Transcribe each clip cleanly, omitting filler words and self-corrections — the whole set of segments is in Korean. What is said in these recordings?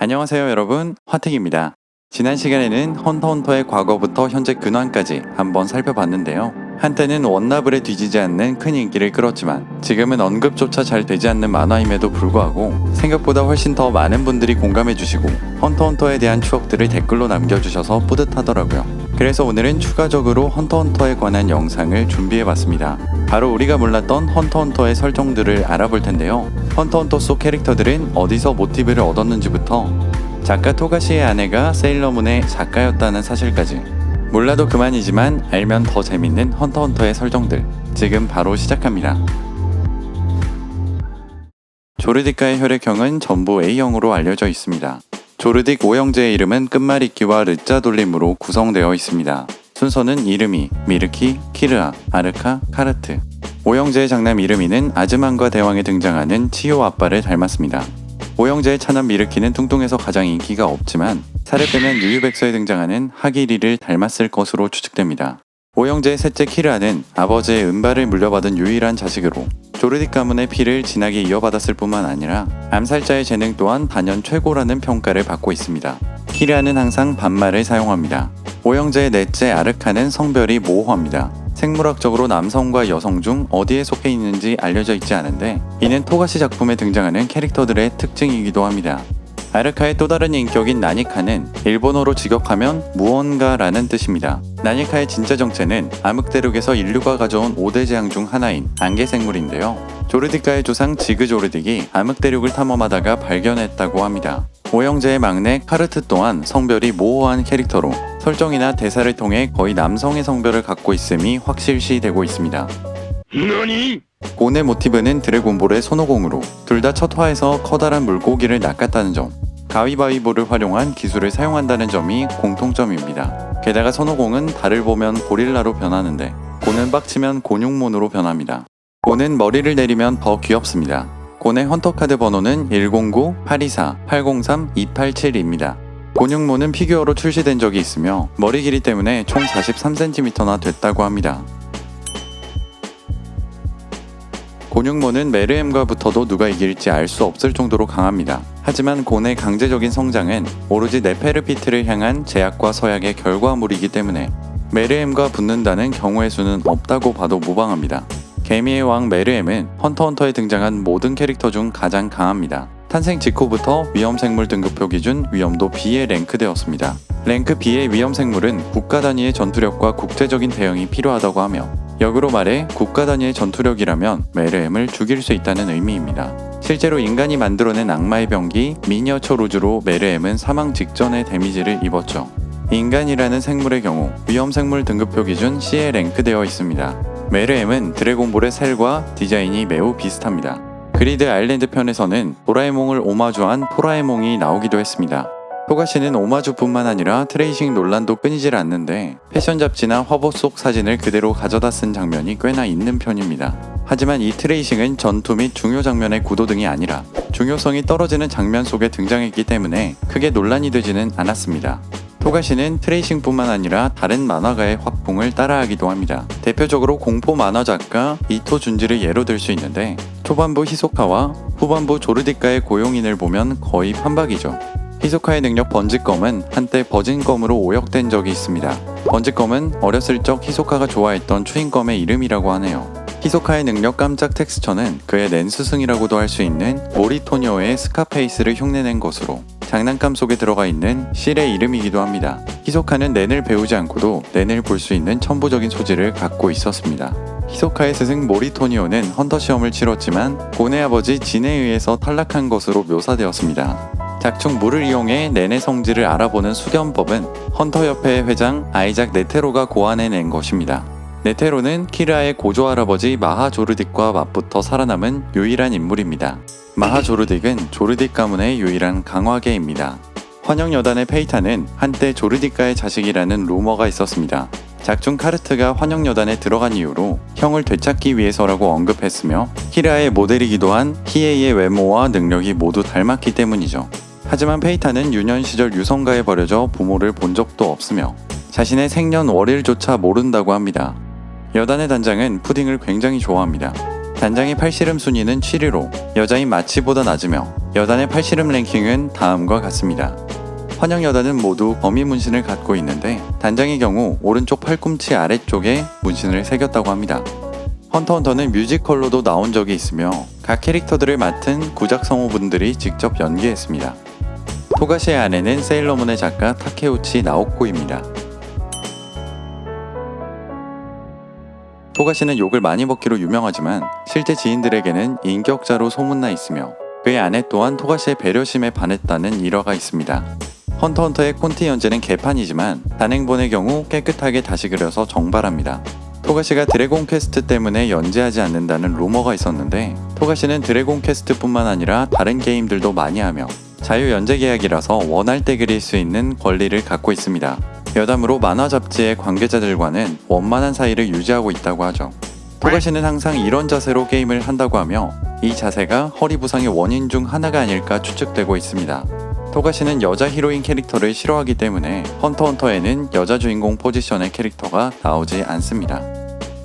안녕하세요 여러분, 화택입니다. 지난 시간에는 헌터헌터의 과거부터 현재 근황까지 한번 살펴봤는데요. 한때는 원나블에 뒤지지 않는 큰 인기를 끌었지만 지금은 언급조차 잘 되지 않는 만화임에도 불구하고 생각보다 훨씬 더 많은 분들이 공감해주시고 헌터헌터에 대한 추억들을 댓글로 남겨주셔서 뿌듯하더라고요. 그래서 오늘은 추가적으로 헌터헌터에 관한 영상을 준비해봤습니다. 바로 우리가 몰랐던 헌터헌터의 설정들을 알아볼 텐데요. 헌터헌터 속 캐릭터들은 어디서 모티브를 얻었는지부터 작가 토가시의 아내가 세일러문의 작가였다는 사실까지 몰라도 그만이지만 알면 더 재밌는 헌터헌터의 설정들 지금 바로 시작합니다. 조르디카의 혈액형은 전부 A형으로 알려져 있습니다. 조르딕 5형제의 이름은 끝말잇기와 르자 돌림으로 구성되어 있습니다. 순서는 이르미, 미르키, 키르아, 아르카, 카르트. 5형제의 장남 이르미는 아즈만과 대왕에 등장하는 치요 아빠를 닮았습니다. 5형제의 차남 미르키는 뚱뚱해서 가장 인기가 없지만 살을 빼면 유유백서에 등장하는 하기리를 닮았을 것으로 추측됩니다. 5형제의 셋째 키르아는 아버지의 은발을 물려받은 유일한 자식으로 조르딕 가문의 피를 진하게 이어받았을 뿐만 아니라 암살자의 재능 또한 단연 최고라는 평가를 받고 있습니다. 키르아는 항상 반말을 사용합니다. 5형제의 넷째 아르카는 성별이 모호합니다. 생물학적으로 남성과 여성 중 어디에 속해 있는지 알려져 있지 않은데 이는 토가시 작품에 등장하는 캐릭터들의 특징이기도 합니다. 아르카의 또 다른 인격인 나니카는 일본어로 직역하면 무언가라는 뜻입니다. 나니카의 진짜 정체는 암흑대륙에서 인류가 가져온 5대 재앙 중 하나인 안개생물인데요. 조르디카의 조상 지그 조르딕이 암흑대륙을 탐험하다가 발견했다고 합니다. 5형제의 막내 카르트 또한 성별이 모호한 캐릭터로 설정이나 대사를 통해 거의 남성의 성별을 갖고 있음이 확실시되고 있습니다. 고네 모티브는 드래곤볼의 손오공으로 둘 다 첫 화에서 커다란 물고기를 낚았다는 점, 가위바위보를 활용한 기술을 사용한다는 점이 공통점입니다. 게다가 손오공은 달을 보면 고릴라로 변하는데 고는 빡치면 곤용몬으로 변합니다. 고는 머리를 내리면 더 귀엽습니다. 고네 헌터카드 번호는 109-824-803-287입니다. 곤용몬은 피규어로 출시된 적이 있으며 머리 길이 때문에 총 43cm나 됐다고 합니다. 곤용몬은 메르엠과 붙어도 누가 이길지 알 수 없을 정도로 강합니다. 하지만 곤의 강제적인 성장은 오로지 네페르피트를 향한 제약과 서약의 결과물이기 때문에 메르엠과 붙는다는 경우의 수는 없다고 봐도 무방합니다. 개미의 왕 메르엠은 헌터헌터에 등장한 모든 캐릭터 중 가장 강합니다. 탄생 직후부터 위험생물 등급표 기준 위험도 B에 랭크되었습니다. 랭크 B의 위험생물은 국가 단위의 전투력과 국제적인 대응이 필요하다고 하며 역으로 말해 국가 단위의 전투력이라면 메르엠을 죽일 수 있다는 의미입니다. 실제로 인간이 만들어낸 악마의 병기 미니어처 루즈로 메르엠은 사망 직전에 데미지를 입었죠. 인간이라는 생물의 경우 위험생물 등급표 기준 C에 랭크되어 있습니다. 메르엠은 드래곤볼의 셀과 디자인이 매우 비슷합니다. 그리드 아일랜드 편에서는 도라에몽을 오마주한 포라에몽이 나오기도 했습니다. 토가시는 오마주뿐만 아니라 트레이싱 논란도 끊이질 않는데 패션 잡지나 화보 속 사진을 그대로 가져다 쓴 장면이 꽤나 있는 편입니다. 하지만 이 트레이싱은 전투 및 중요 장면의 구도 등이 아니라 중요성이 떨어지는 장면 속에 등장했기 때문에 크게 논란이 되지는 않았습니다. 토가시는 트레이싱뿐만 아니라 다른 만화가의 화풍을 따라하기도 합니다. 대표적으로 공포 만화 작가 이토 준지를 예로 들 수 있는데 초반부 히소카와 후반부 조르디카의 고용인을 보면 거의 판박이죠. 히소카의 능력 번지검은 한때 버진검으로 오역된 적이 있습니다. 번지검은 어렸을 적 히소카가 좋아했던 추인검의 이름이라고 하네요. 히소카의 능력 깜짝 텍스처는 그의 낸스승이라고도 할 수 있는 모리토니오의 스카페이스를 흉내낸 것으로 장난감 속에 들어가 있는 실의 이름이기도 합니다. 히소카는 낸을 배우지 않고도 낸을 볼 수 있는 천부적인 소질을 갖고 있었습니다. 히소카의 스승 모리토니오는 헌터 시험을 치렀지만 고네 아버지 진에 의해서 탈락한 것으로 묘사되었습니다. 작중 물을 이용해 낸의 성질을 알아보는 수견법은 헌터협회의 회장 아이작 네테로가 고안해낸 것입니다. 네테로는 키르아의 고조할아버지 마하조르딕과 맞붙어 살아남은 유일한 인물입니다. 마하조르딕은 조르딕 가문의 유일한 강화계입니다. 환영여단의 페이타는 한때 조르딕가의 자식이라는 루머가 있었습니다. 작중 카르트가 환영여단에 들어간 이유로 형을 되찾기 위해서라고 언급했으며 키르아의 모델이기도 한 히에이의 외모와 능력이 모두 닮았기 때문이죠. 하지만 페이타는 유년 시절 유성가에 버려져 부모를 본 적도 없으며 자신의 생년월일조차 모른다고 합니다. 여단의 단장은 푸딩을 굉장히 좋아합니다. 단장의 팔씨름 순위는 7위로 여자인 마치보다 낮으며 여단의 팔씨름 랭킹은 다음과 같습니다. 환영 여단은 모두 거미 문신을 갖고 있는데 단장의 경우 오른쪽 팔꿈치 아래쪽에 문신을 새겼다고 합니다. 헌터헌터는 뮤지컬로도 나온 적이 있으며 각 캐릭터들을 맡은 구작 성우분들이 직접 연기했습니다. 토가시의 아내는 세일러문의 작가 타케우치 나오코입니다. 토가시는 욕을 많이 먹기로 유명하지만 실제 지인들에게는 인격자로 소문나 있으며 그의 아내 또한 토가시의 배려심에 반했다는 일화가 있습니다. 헌터헌터의 콘티 연재는 개판이지만 단행본의 경우 깨끗하게 다시 그려서 정발합니다. 토가시가 드래곤 퀘스트 때문에 연재하지 않는다는 루머가 있었는데 토가시는 드래곤 퀘스트뿐만 아니라 다른 게임들도 많이 하며 자유 연재 계약이라서 원할 때 그릴 수 있는 권리를 갖고 있습니다. 여담으로 만화 잡지의 관계자들과는 원만한 사이를 유지하고 있다고 하죠. 토가시는 항상 이런 자세로 게임을 한다고 하며 이 자세가 허리 부상의 원인 중 하나가 아닐까 추측되고 있습니다. 토가시는 여자 히로인 캐릭터를 싫어하기 때문에 헌터헌터에는 여자 주인공 포지션의 캐릭터가 나오지 않습니다.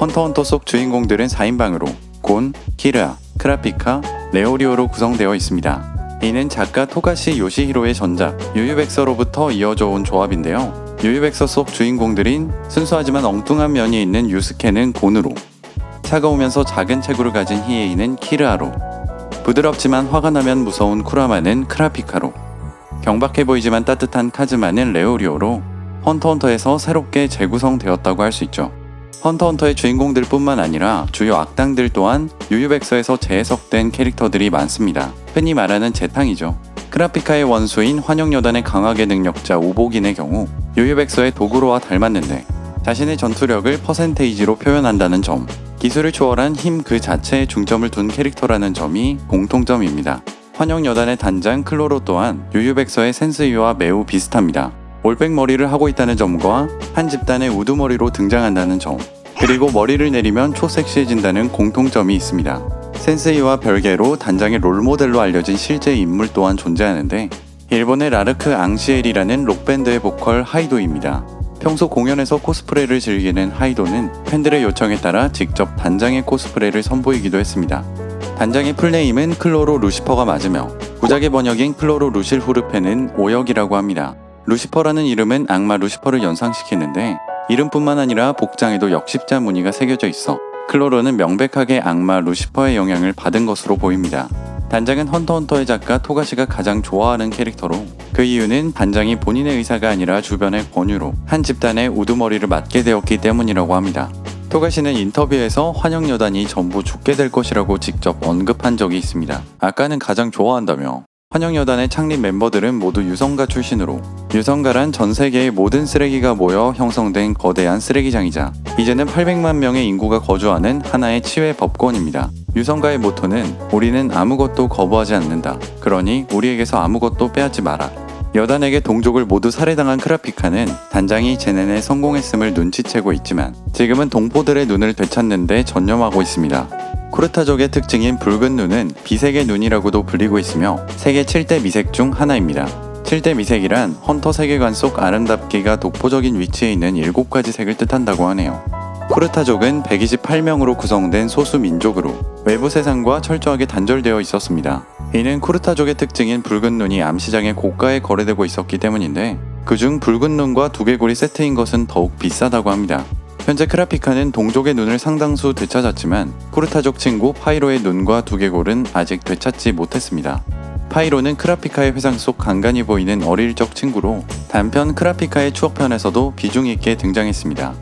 헌터헌터 속 주인공들은 4인방으로 곤, 키르아, 크라피카, 레오리오로 구성되어 있습니다. 이는 작가 토가시 요시히로의 전작 유유백서로부터 이어져 온 조합인데요. 유유백서 속 주인공들인 순수하지만 엉뚱한 면이 있는 유스케는 곤으로, 차가우면서 작은 체구를 가진 히에이는 키르아로, 부드럽지만 화가 나면 무서운 쿠라마는 크라피카로, 경박해 보이지만 따뜻한 카즈마는 레오리오로 헌터헌터에서 새롭게 재구성되었다고 할 수 있죠. 헌터헌터의 주인공들 뿐만 아니라 주요 악당들 또한 유유백서에서 재해석된 캐릭터들이 많습니다. 흔히 말하는 재탕이죠. 크라피카의 원수인 환영여단의 강하게 능력자 우복인의 경우 유유백서의 도구로와 닮았는데 자신의 전투력을 퍼센테이지로 표현한다는 점, 기술을 초월한 힘 그 자체에 중점을 둔 캐릭터라는 점이 공통점입니다. 환영여단의 단장 클로로 또한 유유백서의 센스이와 매우 비슷합니다. 올백머리를 하고 있다는 점과 한 집단의 우두머리로 등장한다는 점, 그리고 머리를 내리면 초섹시해진다는 공통점이 있습니다. 센스이와 별개로 단장의 롤모델로 알려진 실제 인물 또한 존재하는데 일본의 라르크 앙시엘이라는 록밴드의 보컬 하이도입니다. 평소 공연에서 코스프레를 즐기는 하이도는 팬들의 요청에 따라 직접 단장의 코스프레를 선보이기도 했습니다. 단장의 풀네임은 클로로 루시퍼가 맞으며 구작의 번역인 클로로 루실 후르페는 오역이라고 합니다. 루시퍼라는 이름은 악마 루시퍼를 연상시키는데 이름뿐만 아니라 복장에도 역십자 무늬가 새겨져 있어 클로로는 명백하게 악마 루시퍼의 영향을 받은 것으로 보입니다. 단장은 헌터헌터의 작가 토가시가 가장 좋아하는 캐릭터로 그 이유는 단장이 본인의 의사가 아니라 주변의 권유로 한 집단의 우두머리를 맡게 되었기 때문이라고 합니다. 토가시는 인터뷰에서 환영여단이 전부 죽게 될 것이라고 직접 언급한 적이 있습니다. 아까는 가장 좋아한다며 환영여단의 창립 멤버들은 모두 유성가 출신으로 유성가란 전 세계의 모든 쓰레기가 모여 형성된 거대한 쓰레기장이자 이제는 800만 명의 인구가 거주하는 하나의 치외 법권입니다. 유성가의 모토는 우리는 아무것도 거부하지 않는다. 그러니 우리에게서 아무것도 빼앗지 마라. 여단에게 동족을 모두 살해당한 크라피카는 단장이 재난에 성공했음을 눈치채고 있지만 지금은 동포들의 눈을 되찾는 데 전념하고 있습니다. 쿠르타족의 특징인 붉은 눈은 비색의 눈이라고도 불리고 있으며 세계 7대 미색 중 하나입니다. 7대 미색이란 헌터 세계관 속 아름답기가 독보적인 위치에 있는 7가지 색을 뜻한다고 하네요. 쿠르타족은 128명으로 구성된 소수 민족으로 외부 세상과 철저하게 단절되어 있었습니다. 이는 쿠르타족의 특징인 붉은 눈이 암시장에 고가에 거래되고 있었기 때문인데 그중 붉은 눈과 두개골이 세트인 것은 더욱 비싸다고 합니다. 현재 크라피카는 동족의 눈을 상당수 되찾았지만 쿠르타족 친구 파이로의 눈과 두개골은 아직 되찾지 못했습니다. 파이로는 크라피카의 회상 속 간간히 보이는 어릴 적 친구로 단편 크라피카의 추억편에서도 비중 있게 등장했습니다.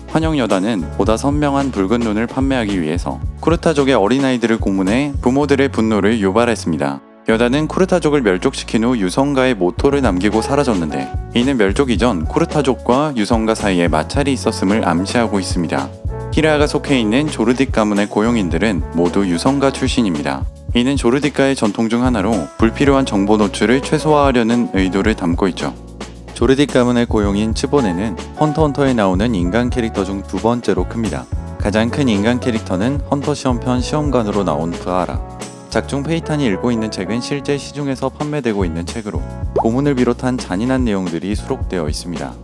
환영여단은 보다 선명한 붉은 눈을 판매하기 위해서 쿠르타족의 어린아이들을 고문해 부모들의 분노를 유발했습니다. 여단은 쿠르타족을 멸족시킨 후 유성가의 모토를 남기고 사라졌는데 이는 멸족 이전 쿠르타족과 유성가 사이에 마찰이 있었음을 암시하고 있습니다. 키라가 속해 있는 조르딕 가문의 고용인들은 모두 유성가 출신입니다. 이는 조르딕가의 전통 중 하나로 불필요한 정보 노출을 최소화하려는 의도를 담고 있죠. 조르딕 가문의 고용인 츠보네는 헌터헌터에 나오는 인간 캐릭터 중 두 번째로 큽니다. 가장 큰 인간 캐릭터는 헌터 시험편 시험관으로 나온 브아라. 작중 페이탄이 읽고 있는 책은 실제 시중에서 판매되고 있는 책으로 고문을 비롯한 잔인한 내용들이 수록되어 있습니다.